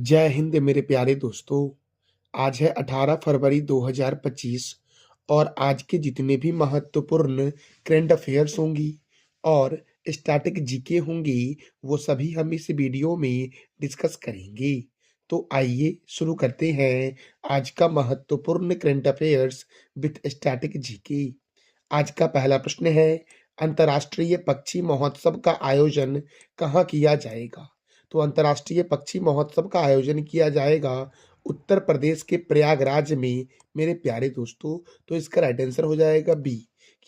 जय हिंद मेरे प्यारे दोस्तों। आज है 18 फरवरी 2025 और आज के जितने भी महत्वपूर्ण करंट अफेयर्स होंगी और स्टैटिक जीके होंगी वो सभी हम इस वीडियो में डिस्कस करेंगे। तो आइए शुरू करते हैं आज का महत्वपूर्ण current affairs with static GK. आज का पहला प्रश्न है, अंतर्राष्ट्रीय पक्षी महोत्सव का आयोजन कहाँ किया जाएगा? तो अंतर्राष्ट्रीय पक्षी महोत्सव का आयोजन किया जाएगा उत्तर प्रदेश के प्रयागराज में मेरे प्यारे दोस्तों। तो इसका राइट आंसर हो जाएगा बी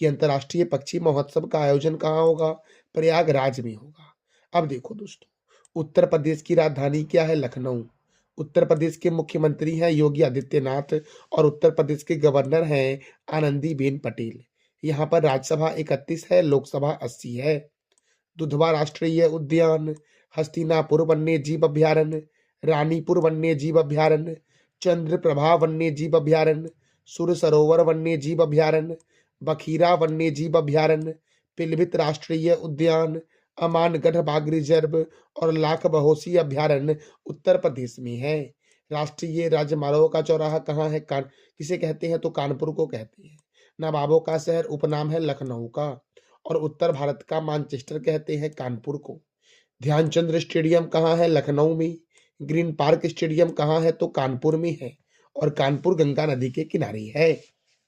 कि अंतर्राष्ट्रीय पक्षी महोत्सव का आयोजन कहाँ होगा? प्रयागराज में होगा। अब देखो दोस्तों, उत्तर प्रदेश की राजधानी क्या है? लखनऊ। उत्तर प्रदेश के मुख्यमंत्री हैं योगी आदित्यनाथ और उत्तर प्रदेश के गवर्नर हैं आनंदीबेन पटेल। यहाँ पर राज्यसभा 31 है, लोकसभा 80 है। दुधवा राष्ट्रीय उद्यान, हस्तिनापुर वन्य जीव अभ्यारण्य, रानीपुर वन्य जीव अभ्यारण्य, चंद्रप्रभा वन्य जीव अभ्यारण्य, सुर सरोवर वन्य जीव अभ्यारण्य, बखीरा वन्य जीव अभ्यारण्य, पिलभित राष्ट्रीय उद्यान, अमानगढ़ बाघ रिजर्व और लाख बहोसी अभ्यारण्य उत्तर प्रदेश में है। राष्ट्रीय राजमार्गों का चौराहा कहाँ है? किसे कहते हैं? तो कानपुर को कहते हैं। नवाबों का शहर उपनाम है लखनऊ का और उत्तर भारत का मानचेस्टर कहते हैं कानपुर को। ध्यानचंद्र स्टेडियम कहाँ है? लखनऊ में। ग्रीन पार्क स्टेडियम कहाँ है? तो कानपुर में है और कानपुर गंगा नदी के किनारे है।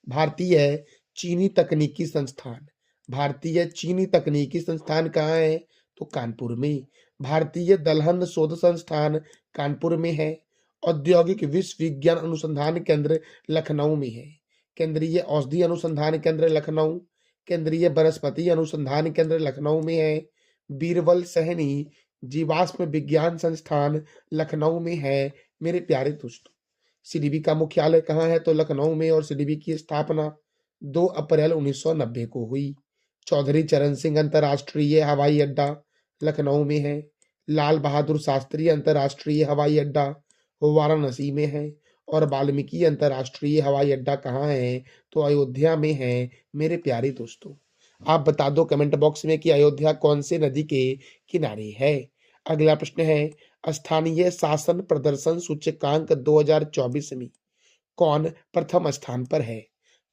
भारतीय चीनी तकनीकी संस्थान, भारतीय चीनी तकनीकी संस्थान कहाँ है? तो कानपुर में। भारतीय दलहन शोध संस्थान कानपुर में है। औद्योगिक विश्वविज्ञान अनुसंधान केंद्र लखनऊ में है। केंद्रीय औषधि अनुसंधान केंद्र लखनऊ, केंद्रीय वनस्पति अनुसंधान केंद्र लखनऊ में है। बीरबल सहनी जीवाश्म विज्ञान संस्थान लखनऊ में है मेरे प्यारे दोस्तों। सीडीबी का मुख्यालय कहाँ है? तो लखनऊ में और सीडीबी की स्थापना 2 अप्रैल 1990 को हुई। चौधरी चरण सिंह अंतर्राष्ट्रीय हवाई अड्डा लखनऊ में है। लाल बहादुर शास्त्री अंतर्राष्ट्रीय हवाई अड्डा वाराणसी में है और वाल्मीकि अंतर्राष्ट्रीय हवाई अड्डा कहाँ है? तो अयोध्या में है मेरे प्यारे दोस्तों। आप बता दो कमेंट बॉक्स में कि अयोध्या कौन से नदी के किनारे है। अगला प्रश्न है, स्थानीय शासन प्रदर्शन सूचकांक 2024 में कौन प्रथम स्थान पर है?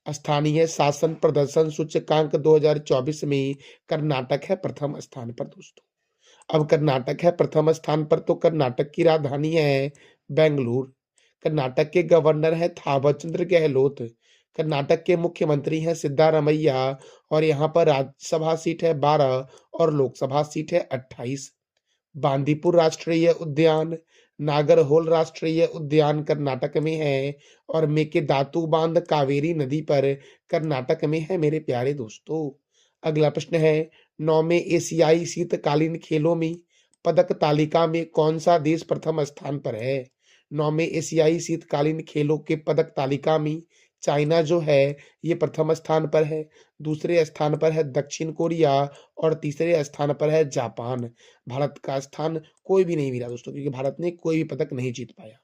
स्थानीय शासन प्रदर्शन सूचकांक 2024 में कर्नाटक है प्रथम स्थान पर दोस्तों। अब कर्नाटक है प्रथम स्थान पर तो कर्नाटक की राजधानी है बेंगलुरु। कर्नाटक के गवर्नर है थावरचंद्र गहलोत। कर्नाटक के मुख्यमंत्री हैं सिद्धारमैया और यहाँ पर राज्यसभा सीट है 12 और लोकसभा सीट है 28। बांदीपुर राष्ट्रीय उद्यान, नागरहोल राष्ट्रीय उद्यान कर्नाटक में है और मेकेदातु बांध कावेरी नदी पर कर्नाटक में है मेरे प्यारे दोस्तों। अगला प्रश्न है, 9वें एशियाई शीतकालीन खेलों में पदक तालिका में कौन सा देश प्रथम स्थान पर है? 9वें एशियाई शीतकालीन खेलों के पदक तालिका में चाइना जो है ये प्रथम स्थान पर है, दूसरे स्थान पर है दक्षिण कोरिया और तीसरे स्थान पर है जापान। भारत का स्थान कोई भी नहीं मिला दोस्तों क्योंकि भारत ने कोई भी पदक नहीं जीत पाया।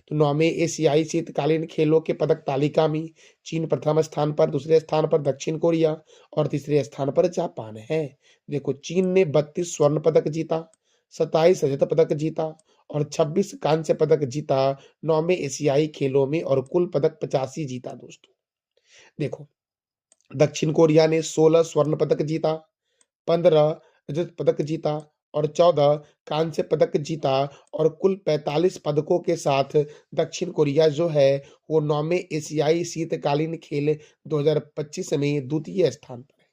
तो 9वें एशियाई शीतकालीन खेलों के पदक तालिका में चीन प्रथम स्थान पर, दूसरे स्थान पर दक्षिण कोरिया और तीसरे स्थान पर जापान है। देखो, चीन ने 32 स्वर्ण पदक जीता, 27 रजत पदक जीता और 26 कांस्य पदक जीता 9वें एशियाई खेलों में और कुल पदक 85 जीता दोस्तों। देखो, दक्षिण कोरिया ने 16 स्वर्ण पदक जीता, 15 रजत पदक जीता और 14 कांस्य पदक जीता और कुल 45 पदकों के साथ दक्षिण कोरिया जो है वो 9वें एशियाई शीतकालीन खेल 2025 में द्वितीय स्थान पर है।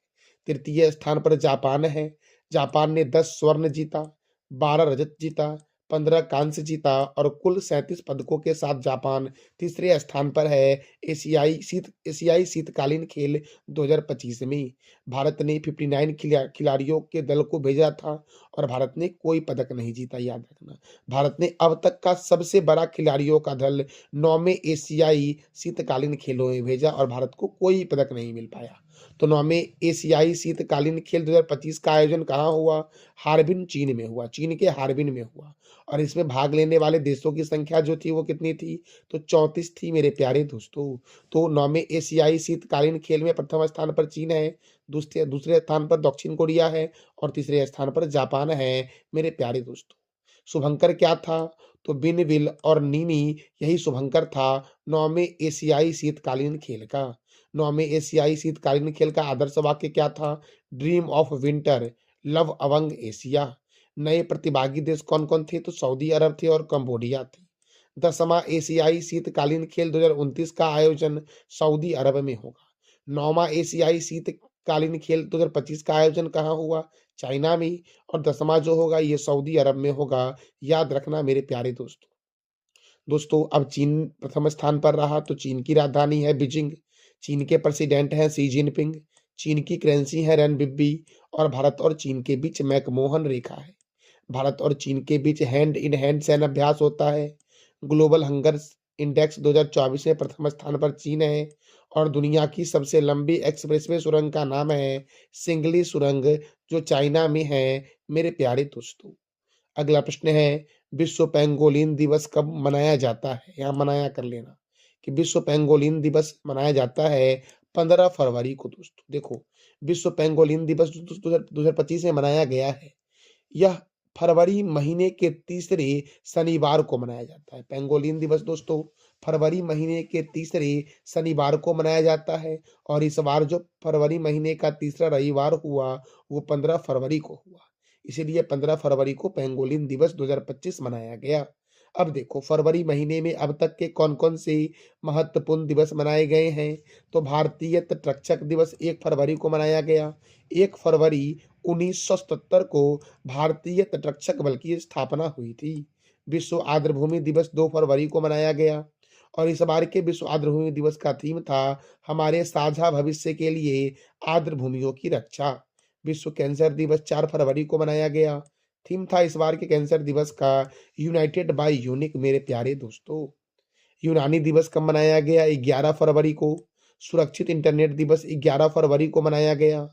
तृतीय स्थान पर जापान है। जापान ने 10 स्वर्ण जीता, 12 रजत जीता, 15 कांस्य जीता और कुल 37 पदकों के साथ जापान तीसरे स्थान पर है एशियाई शीतकालीन खेल 2025 में। भारत ने 59 खिलाड़ियों के दल को भेजा था और भारत ने कोई पदक नहीं जीता, याद रखना। भारत ने अब तक का सबसे बड़ा खिलाड़ियों का दल 9वें एशियाई शीतकालीन खेलों में भेजा और भारत को कोई पदक नहीं मिल पाया। तो 9वें एशियाई शीतकालीन खेल 2025 का आयोजन कहाँ हुआ? हार्बिन, चीन में हुआ। चीन के हार्बिन में हुआ और इसमें भाग लेने वाले देशों की संख्या जो थी वो कितनी थी? तो 34 थी मेरे प्यारे दोस्तों। तो 9वें एशियाई शीतकालीन खेल में प्रथम स्थान पर चीन है, दूसरे स्थान पर दक्षिण कोरिया है और तीसरे स्थान पर जापान है मेरे प्यारे दोस्तों। शुभंकर क्या था? तो बिनविल और नीनी यही शुभंकर था 9वें एशियाई शीतकालीन खेल का। 9वें एशियाई शीतकालीन खेल का आदर्श वाक्य क्या था? Dream of winter, love among Asia. नए प्रतिभागी देश कौन-कौन थे? तो सऊदी अरब थे और कंबोडिया थे। 10वां एशियाई शीतकालीन खेल 2029 का आयोजन सऊदी अरब में होगा। 9वां एशियाई शीतकालीन खेल 2025 का आयोजन कहाँ हुआ? चाइना में। और 10वां जो होगा ये सऊदी अरब में होगा। याद रखना मेरे प्यारे दोस्तों। दोस्तों अब चीन प्रथम स्थान पर रहा तो चीन की राजधानी है बीजिंग। चीन के प्रेसिडेंट हैं शी जिनपिंग। चीन की करेंसी है रेनबिब्बी। और भारत और चीन के बीच मैकमोहन रेखा है। भारत और चीन के बीच हैंड इन हैंड सैन्य अभ्यास होता है। ग्लोबल हंगर इंडेक्स 2024 में प्रथम स्थान पर चीन है। और दुनिया की सबसे लंबी एक्सप्रेसवे सुरंग का नाम है सिंगली सुरंग, जो चाइना में है मेरे प्यारे दोस्तों। अगला प्रश्न है, विश्व पेंगोलिन दिवस कब मनाया जाता है? यहाँ मनाया कर लेना कि विश्व पेंगोलिन दिवस मनाया जाता है 15 फरवरी को। दोस्तों देखो, विश्व पेंगोलिन दिवस 2025 में मनाया गया है। यह फरवरी महीने के तीसरे शनिवार को मनाया जाता है। पेंगोलिन दिवस दोस्तों फरवरी महीने के तीसरे शनिवार को मनाया जाता है। और इस बार जो फरवरी महीने का तीसरा रविवार हुआ वो 15 फरवरी को हुआ। इसीलिए 15 फरवरी को पेंगोलिन दिवस 2025 मनाया गया। अब देखो, फरवरी महीने में अब तक के कौन-कौन से महत्वपूर्ण दिवस मनाए गए हैं? तो भारतीय तटरक्षक दिवस 1 फरवरी को मनाया गया। 1 फरवरी 1977 को भारतीय तटरक्षक बल की स्थापना हुई थी। विश्व आर्द्रभूमि दिवस 2 फरवरी को मनाया गया। और इस बार के विश्व आर्द्रभूमि दिवस का थीम था हमारे साझा भविष्य के लिए आर्द्रभूमियों की रक्षा। विश्व कैंसर दिवस 4 फरवरी को मनाया गया। थीम था इस बार के कैंसर दिवस का यूनाइटेड बाय यूनिक मेरे प्यारे दोस्तों। यूनानी दिवस कब मनाया गया? 11 फरवरी को। सुरक्षित इंटरनेट दिवस 11 फरवरी को मनाया गया।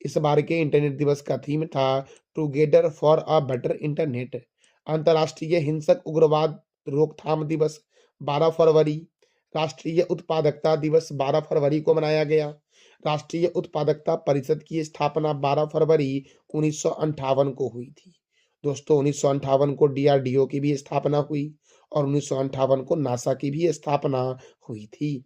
इस बार के इंटरनेट दिवस का थीम था together for a better internet. अंतर्राष्ट्रीय हिंसक उग्रवाद रोकथाम दिवस 12 फरवरी। राष्ट्रीय उत्पादकता दिवस 12 फरवरी को मनाया गया। राष्ट्रीय उत्पादकता परिषद की स्थापना 12 फरवरी 1958 को हुई थी। दोस्तों 1958 को डीआरडीओ की भी स्थापना हुई। और 1958 को नासा की भी स्थापना हुई थी।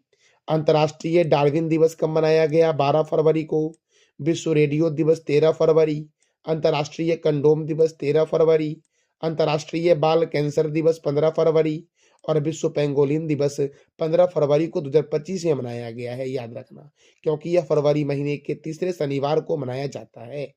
अंतर्राष्ट्रीय डार्विन दिवस कब मनाया गया? 12 फरवरी को। विश्व रेडियो दिवस 13 फरवरी। अंतर्राष्ट्रीय कंडोम दिवस 13 फरवरी। अंतर्राष्ट्रीय बाल कैंसर दिवस 15 फरवरी। और विश्व पेंगोलिन दिवस 15 फरवरी को 2025 में मनाया गया है। याद रखना, क्योंकि यह फरवरी महीने के तीसरे शनिवार को मनाया जाता है।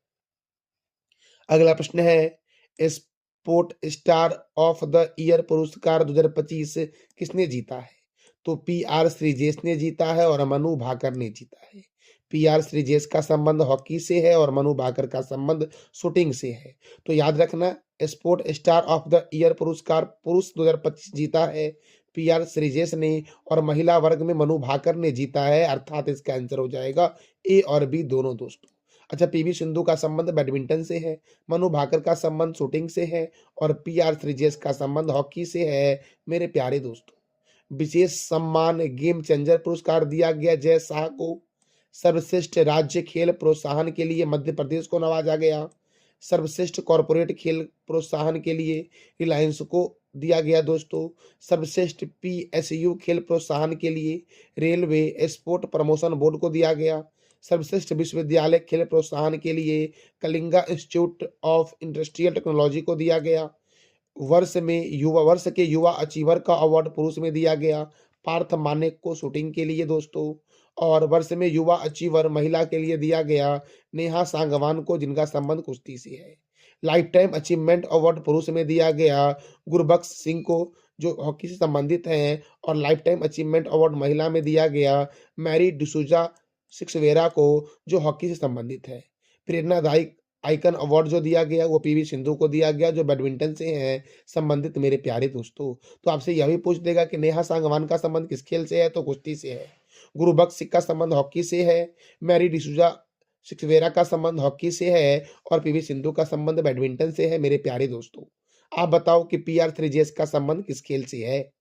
अगला प्रश्न है, sport star of the year पुरस्कार 2025 किसने जीता है? तो पीआर श्रीजेश ने जीता है और मनु भाकर ने जीता है। पीआर श्रीजेश का संबंध हॉकी से है और मनु भाकर का संबंध शूटिंग से है। तो याद रखना, sport star of the year पुरस्कार पुरुष 2025 जीता है पीआर श्रीजेश ने। और महिला वर्ग में मनु भाकर ने जीता है, अर्थात इसका आंसर हो जाएगा ए और बी दोनों दोस्तों। अच्छा, पीवी सिंधु का संबंध बैडमिंटन से है, मनु भाकर का संबंध शूटिंग से है और पीआर श्रीजेश का संबंध हॉकी से है मेरे प्यारे दोस्तों। विशेष सम्मान गेम चेंजर पुरस्कार दिया गया जय शाह को। सर्वश्रेष्ठ राज्य खेल प्रोत्साहन के लिए मध्य प्रदेश को नवाजा गया। सर्वश्रेष्ठ कॉरपोरेट खेल प्रोत्साहन के लिए रिलायंस को दिया गया दोस्तों। सर्वश्रेष्ठ पीएसयू खेल प्रोत्साहन के लिए रेलवे स्पोर्ट प्रमोशन बोर्ड को दिया गया। सर्वश्रेष्ठ विश्वविद्यालय खेल प्रोत्साहन के लिए Kalinga institute of industrial technology को दिया गया। वर्ष के युवा अचीवर का अवार्ड पुरुष में दिया गया पार्थ मानेक को शूटिंग के लिए दोस्तों। और वर्ष में युवा अचीवर महिला के लिए दिया गया नेहा सांगवान को, जिनका संबंध कुश्ती से है। लाइफ टाइम अचीवमेंट अवार्ड पुरुष में दिया गया गुरबख्श सिंह को, जो हॉकी से संबंधित हैं। और लाइफ टाइम अचीवमेंट अवार्ड महिला में दिया गया मैरी डिसूजा सिक्सवेरा को, जो हॉकी से संबंधित है। प्रेरणादायक आइकन अवार्ड जो दिया गया वो पीवी सिंधु को दिया गया, जो बैडमिंटन से है संबंधित मेरे प्यारे दोस्तों। तो आपसे यह भी पूछ देगा कि नेहा सांगवान का संबंध किस खेल से है? तो कुश्ती से है। गुरबख्श सिंह का संबंध हॉकी से है। मैरी डिसूजा सिक्सवेरा का संबंध हॉकी से है। और पीवी सिंधु का संबंध बैडमिंटन से है मेरे प्यारे दोस्तों। आप बताओ कि पीआर श्रीजेश का संबंध किस खेल से है?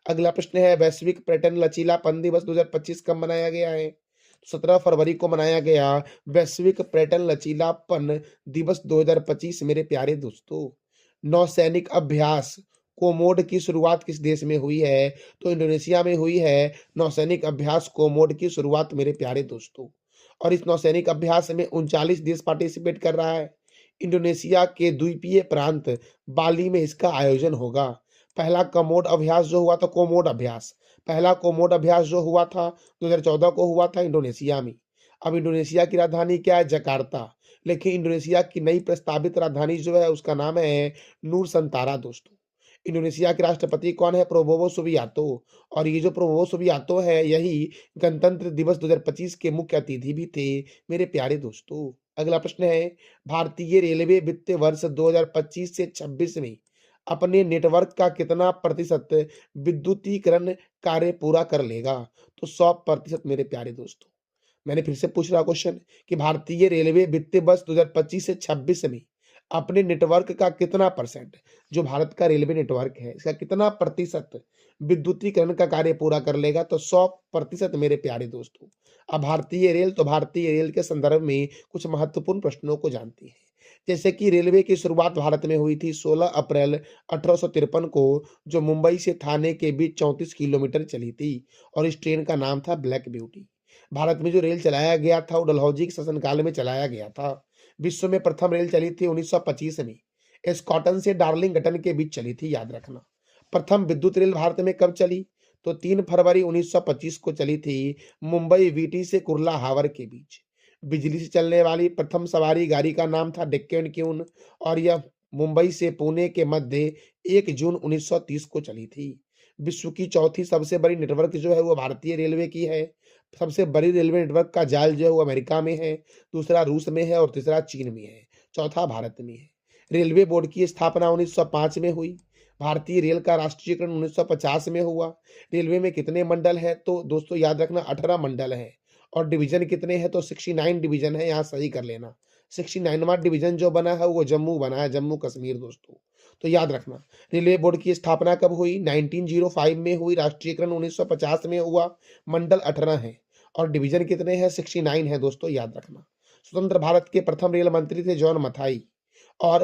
अगला प्रश्न है, वैश्विक पर्यटन लचीलापन दिवस 2025 कब मनाया गया है? 17 फरवरी को मनाया गया वैश्विक पर्यटन लचीलापन दिवस 2025 मेरे प्यारे दोस्तों। नौसैनिक अभ्यास कोमोड की शुरुआत किस देश में हुई है? तो इंडोनेशिया में हुई है। नौसैनिक अभ्यास कोमोड की शुरुआत मेरे प्यारे दोस्तों, और इस नौसैनिक अभ्यास में 39 देश पार्टिसिपेट कर रहा है। इंडोनेशिया के द्वीपीय प्रांत बाली में इसका आयोजन होगा। पहला कमोड अभ्यास जो हुआ था, कोमोड अभ्यास, पहला कोमोड अभ्यास जो हुआ था 2014 को हुआ था इंडोनेशिया में। अब इंडोनेशिया की राजधानी क्या है? जकार्ता। लेकिन इंडोनेशिया की नई प्रस्तावित राजधानी जो है उसका नाम है नूर संतारा दोस्तों। इंडोनेशिया के राष्ट्रपति कौन है? प्रोबोवो सुबियातो। और ये जो प्रोबोवो सुबियातो है यही गणतंत्र दिवस 2025 के मुख्य अतिथि भी थे मेरे प्यारे दोस्तों। अगला प्रश्न है, भारतीय रेलवे वित्तीय वर्ष 2025 से 26 में अपने नेटवर्क का कितना प्रतिशत विद्युतीकरण कार्य पूरा कर लेगा? तो 100% मेरे प्यारे दोस्तों। मैंने फिर से पूछ रहा क्वेश्चन कि भारतीय रेलवे वित्तीय वर्ष 2025 से 26 में अपने नेटवर्क का कितना परसेंट, जो भारत का रेलवे नेटवर्क है इसका कितना प्रतिशत विद्युतीकरण का कार्य पूरा कर लेगा? तो 100% मेरे प्यारे दोस्तों। अब भारतीय रेल, तो भारतीय रेल के संदर्भ में कुछ महत्वपूर्ण प्रश्नों को जानते हैं। जैसे कि रेलवे की शुरुआत भारत में हुई थी 16 अप्रैल 1853 को, जो मुंबई से थाने के बीच 34 किलोमीटर चली थी, और इस ट्रेन का नाम था ब्लैक ब्यूटी। भारत में जो रेल चलाया गया था वो डलहौजी के शासनकाल में चलाया गया था। विश्व में प्रथम रेल चली थी 1925 में, स्कॉटन से डार्लिंगटन के बीच चली थी, याद रखना। प्रथम विद्युत रेल भारत में कब चली? तो 3 फरवरी 1925 को चली थी, मुंबई वीटी से कुर्ला हावर के बीच। बिजली से चलने वाली प्रथम सवारी गाड़ी का नाम था डेक्कन क्यून, और यह मुंबई से पुणे के मध्य 1 जून 1930 को चली थी। विश्व की चौथी सबसे बड़ी नेटवर्क जो है वो भारतीय रेलवे की है। सबसे बड़ी रेलवे नेटवर्क का जाल जो है वो अमेरिका में है, दूसरा रूस में है और तीसरा चीन में है, चौथा भारत में है। रेलवे बोर्ड की स्थापना 1905 में हुई। भारतीय रेल का राष्ट्रीयकरण 1950 में हुआ। रेलवे में कितने मंडल हैं? तो दोस्तों याद रखना 18 मंडल हैं। और डिवीजन कितने हैं? तो 69 डिवीजन है, यहाँ सही कर लेना। 69वां डिवीजन जो बना है वो जम्मू बना है, जम्मू कश्मीर दोस्तों। तो याद रखना रेलवे बोर्ड की स्थापना कब हुई? 1905 में हुई। राष्ट्रीयकरण 1950 में हुआ। मंडल 18 हैं और डिवीजन कितने हैं? 69 है दोस्तों, याद रखना। स्वतंत्र भारत के प्रथम रेल मंत्री थे जॉन मथाई। और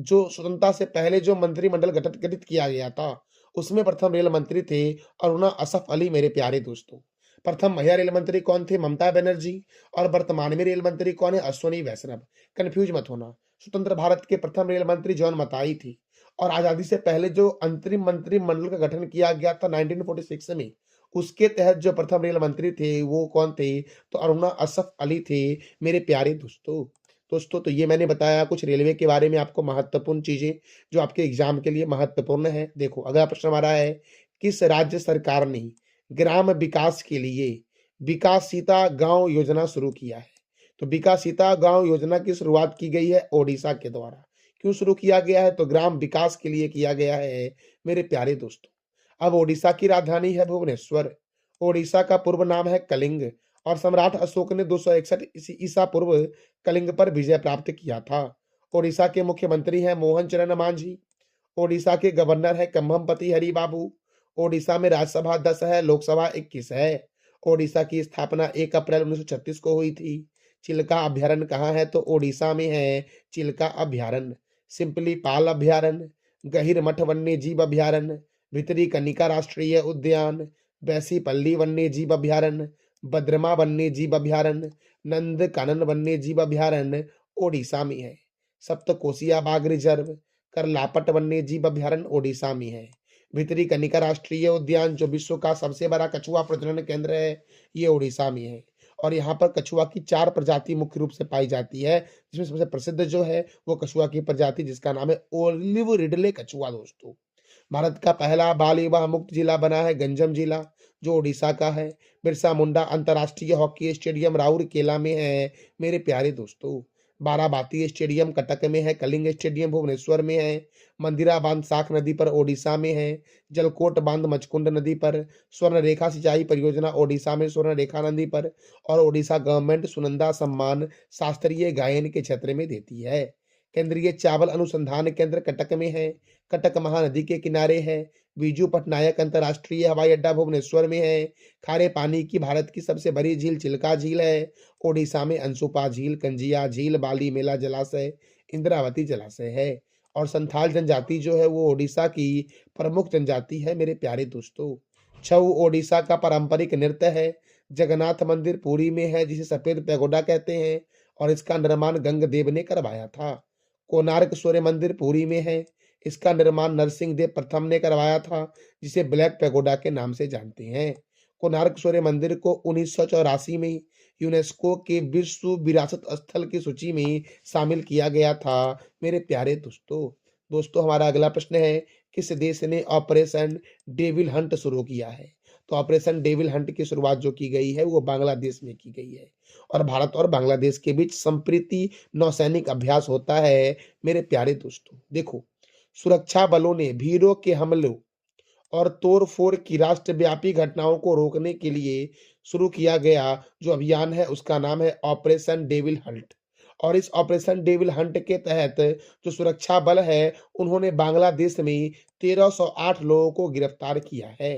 जो स्वतंत्रता से पहले जो मंत्रिमंडल गठित किया गया था उसमें प्रथम रेल मंत्री थे अरुणा असफ अली मेरे प्यारे दोस्तों। प्रथम महिला रेल मंत्री कौन थे? ममता बनर्जी। और वर्तमान में रेल मंत्री कौन है? अश्विनी वैष्णव। कंफ्यूज मत होना। स्वतंत्र भारत के प्रथम रेल मंत्री जॉन मथाई थी। और आजादी से पहले जो अंतरिम मंत्रिमंडल का गठन किया गया था 1946 में, उसके तहत जो प्रथम रेल मंत्री थे वो कौन थे? तो अरुणा असफ अली थे मेरे प्यारे दोस्तों। तो ये मैंने बताया कुछ रेलवे के बारे में आपको महत्वपूर्ण चीजें जो आपके एग्जाम के लिए महत्वपूर्ण है। देखो अगला प्रश्न हमारा है, किस राज्य सरकार ने ग्राम विकास के लिए विकासीता गांव योजना शुरू किया है? तो विकासीता गांव योजना की शुरुआत की गई है ओडिशा के द्वारा। क्यों शुरू किया गया है? तो ग्राम विकास के लिए किया गया है मेरे प्यारे दोस्तों। अब ओडिशा की राजधानी है भुवनेश्वर। ओडिशा का पूर्व नाम है कलिंग, और सम्राट अशोक ने 261 ईसा पूर्व कलिंग पर विजय प्राप्त किया था। ओडिशा के मुख्यमंत्री हैं मोहन चरण मांझी। ओडिशा के गवर्नर है कम्भमपति हरि बाबू। ओडिशा में राज्यसभा 10 है, लोकसभा 21 है। ओडिशा की स्थापना 1 अप्रैल 1936 को हुई थी। चिल्का अभ्यारण्य कहाँ है? तो ओडिशा में है चिल्का अभ्यारण्य। सिंपली पाल अभ्यारण्य, गहिर मठ वन्य जीव अभ्यारण्य, भितरी कनिका राष्ट्रीय उद्यान, बैसीपल्ली वन्य जीव अभ्यारण्य, बद्रमा वन्य जीव अभ्यारण्य, नंद कानन वन्य जीव अभ्यारण्य ओडिशा में है। सप्तकोशिया बाघ रिजर्व, करलापट वन्य जीव अभ्यारण्य ओडिशा में है। भितरी कनिका राष्ट्रीय उद्यान जो विश्व का सबसे बड़ा कछुआ प्रजनन केंद्र है, ये ओडिशा में है। और यहाँ पर कछुआ की 4 प्रजाति मुख्य रूप से पाई जाती है, जिसमें सबसे प्रसिद्ध जो है वो कछुआ की प्रजाति जिसका नाम है ओलिव रिडले कछुआ दोस्तों। भारत का पहला बाल विवाह मुक्त जिला बना है गंजम जिला, जो ओडिशा का है। बिरसा मुंडा अंतर्राष्ट्रीय हॉकी स्टेडियम राउरकेला में है मेरे प्यारे दोस्तों। बाराबाती स्टेडियम कटक में है। कलिंग स्टेडियम भुवनेश्वर में है। मंदिरा बांध साख नदी पर ओडिशा में है। जलकोट बांध मचकुंड नदी पर। स्वर्ण रेखा सिंचाई परियोजना ओडिशा में स्वर्ण रेखा नदी पर। और ओडिशा गवर्नमेंट सुनंदा सम्मान शास्त्रीय गायन के क्षेत्र में देती है। केंद्रीय चावल अनुसंधान केंद्र कटक में है। कटक महानदी के किनारे है। बीजू पटनायक अंतर्राष्ट्रीय हवाई अड्डा भुवनेश्वर में है। खारे पानी की भारत की सबसे बड़ी झील चिल्का झील है। ओडिशा में अंशुपा झील, कंजिया झील, बाली मेला जलाशय, इंद्रावती जलाशय है। और संथाल जनजाति जो है वो ओडिशा की प्रमुख जनजाति है मेरे प्यारे दोस्तों। छऊ ओडिशा का पारंपरिक नृत्य है। जगन्नाथ मंदिर पुरी में है जिसे सफेद पैगोडा कहते हैं और इसका निर्माण गंगदेव ने करवाया था। कोणार्क सूर्य मंदिर पुरी में है। इसका निर्माण नरसिंह देव प्रथम ने करवाया था जिसे ब्लैक पैगोडा के नाम से जानते हैं। कोणार्क सूर्य मंदिर को 1984 में यूनेस्को के विश्व विरासत स्थल की सूची में शामिल किया गया था मेरे प्यारे दोस्तों। दोस्तों हमारा अगला प्रश्न है, किस देश ने ऑपरेशन डेविल हंट शुरू किया है? तो ऑपरेशन डेविल हंट की शुरुआत जो की गई है वो बांग्लादेश में की गई है और भारत और बांग्लादेश के बीच संप्रीति नौसैनिक अभ्यास होता है मेरे प्यारे दोस्तों। देखो, सुरक्षा बलों ने भीड़ों के हमलों और तोड़फोड़ की राष्ट्रव्यापी घटनाओं को रोकने के लिए शुरू किया गया जो अभियान है उसका नाम है ऑपरेशन डेविल हंट। और इस ऑपरेशन डेविल हंट के तहत जो सुरक्षा बल है उन्होंने बांग्लादेश में 1308 लोगों को गिरफ्तार किया है।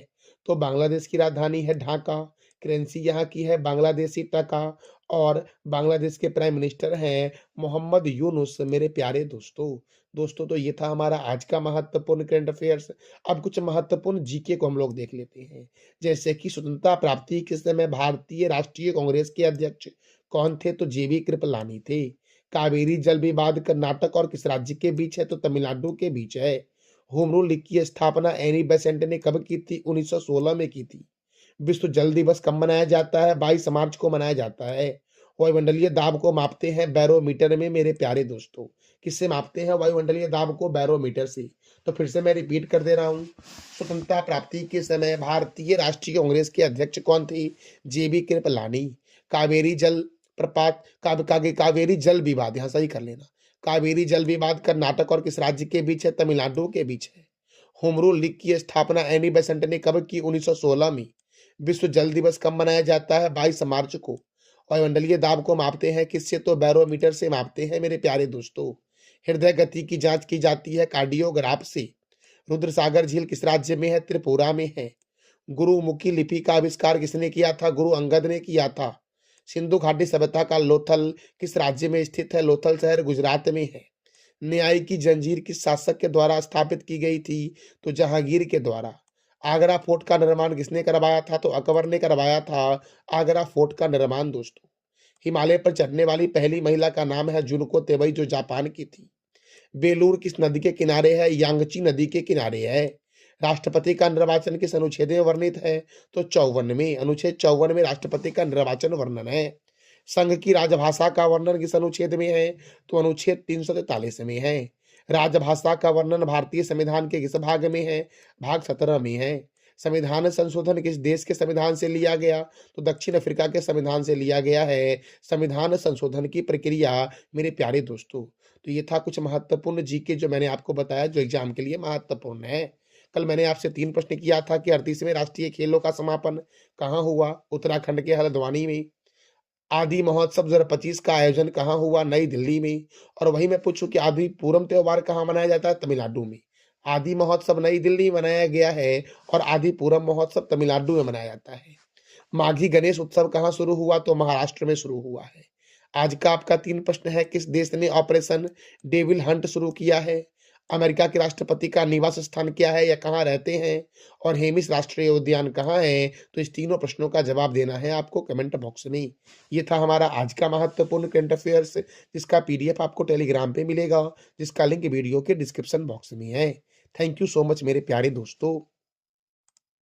तो बांग्लादेश की राजधानी है ढाका, करेंसी यहाँ की है बांग्लादेशी टका और बांग्लादेश के प्राइम मिनिस्टर हैं मोहम्मद यूनुस मेरे प्यारे दोस्तों। दोस्तों तो ये था हमारा आज का महत्वपूर्ण करंट अफेयर्स। अब कुछ महत्वपूर्ण जीके को हम लोग देख लेते हैं, जैसे कि स्वतंत्रता प्राप्ति के समय भारतीय राष्ट्रीय कांग्रेस के अध्यक्ष कौन थे? तो जेबी कृपलानी थे। कावेरी जल विवाद कर्नाटक और किस राज्य के बीच है? तो तमिलनाडु के बीच है। होम रूल लीग की स्थापना एनी बेसेंट ने कब की थी? 1916 में की थी। विश्व जल दिवस कब मनाया जाता है? 22 मार्च को मनाया जाता है। वायुमंडलीय दाब को मापते हैं बैरोमीटर में मेरे प्यारे दोस्तों। किससे मापते हैं वायुमंडलीय दाब को? बैरोमीटर से। तो फिर से मैं रिपीट कर दे रहा हूं, स्वतंत्रता प्राप्ति के समय भारतीय राष्ट्रीय कांग्रेस के अध्यक्ष कौन थे? जेबी कृपलानी। कावेरी जल प्रपात कावेरी जल विवाद, यहां सही कर लेना, कावेरी जल विवाद कर्नाटक और किस राज्य के बीच है? तमिलनाडु के बीच है। होम रूल लीग की स्थापना एनी बेसेंट ने कब की? 1916 में। विश्व जल दिवस कब मनाया जाता है? 22 मार्च को। वायुमंडलीय दाब को मापते हैं किससे? तो बैरोमीटर से मापते हैं मेरे प्यारे दोस्तों। हृदय गति की जांच की जाती है कार्डियोग्राफ से। रुद्रसागर झील किस राज्य में है? त्रिपुरा में है। गुरुमुखी लिपि का आविष्कार किसने किया था? गुरु अंगद ने किया था। सिंधु घाटी सभ्यता का लोथल किस राज्य में स्थित है? लोथल शहर गुजरात में है। न्याय की जंजीर किस शासक के द्वारा स्थापित की गई थी? तो जहांगीर के द्वारा। आगरा फोर्ट का निर्माण किसने करवाया था? तो अकबर ने करवाया था आगरा फोर्ट का निर्माण दोस्तों। हिमालय पर चढ़ने वाली पहली महिला का नाम है जुनको तेवई जो जापान की थी। बेलूर किस नदी के किनारे है? यांगची नदी के किनारे है। राष्ट्रपति का निर्वाचन किस अनुच्छेद में वर्णित है? तो 54 में। अनुच्छेद 54 में राष्ट्रपति का निर्वाचन वर्णन है। संघ की राजभाषा का वर्णन किस अनुच्छेद में है? तो अनुच्छेद 343 में है। राजभाषा का वर्णन भारतीय संविधान के किस भाग में है? भाग 17 में है। संविधान संशोधन किस देश के संविधान से लिया गया? तो दक्षिण अफ्रीका के संविधान से लिया गया है संविधान संशोधन की प्रक्रिया मेरे प्यारे दोस्तों। तो ये था कुछ महत्वपूर्ण जीके जो मैंने आपको बताया जो एग्जाम के लिए महत्वपूर्ण है। कल मैंने आपसे 3 प्रश्न किया था कि 38वें राष्ट्रीय खेलों का समापन कहाँ हुआ? उत्तराखंड के हल्द्वानी में। आदि महोत्सव 2025 का आयोजन कहाँ हुआ? नई दिल्ली में। और वही मैं पूछूं कि आदि पूरम त्योहार कहाँ मनाया जाता है? तमिलनाडु में। आदि महोत्सव नई दिल्ली में मनाया गया है और आदि पूरम महोत्सव तमिलनाडु में मनाया जाता है। माघी गणेश उत्सव कहाँ शुरू हुआ? तो महाराष्ट्र में शुरू हुआ है। आज का आपका 3 प्रश्न है, किस देश ने ऑपरेशन डेविल हंट शुरू किया है? अमेरिका के राष्ट्रपति का निवास स्थान क्या है या कहाँ रहते हैं? और हेमिस राष्ट्रीय उद्यान कहाँ है? तो इस तीनों प्रश्नों का जवाब देना है आपको कमेंट बॉक्स में। ये था हमारा आज का महत्वपूर्ण करंट अफेयर्स, जिसका पीडीएफ आपको टेलीग्राम पे मिलेगा, जिसका लिंक वीडियो के डिस्क्रिप्शन बॉक्स में है। थैंक यू सो मच मेरे प्यारे दोस्तों।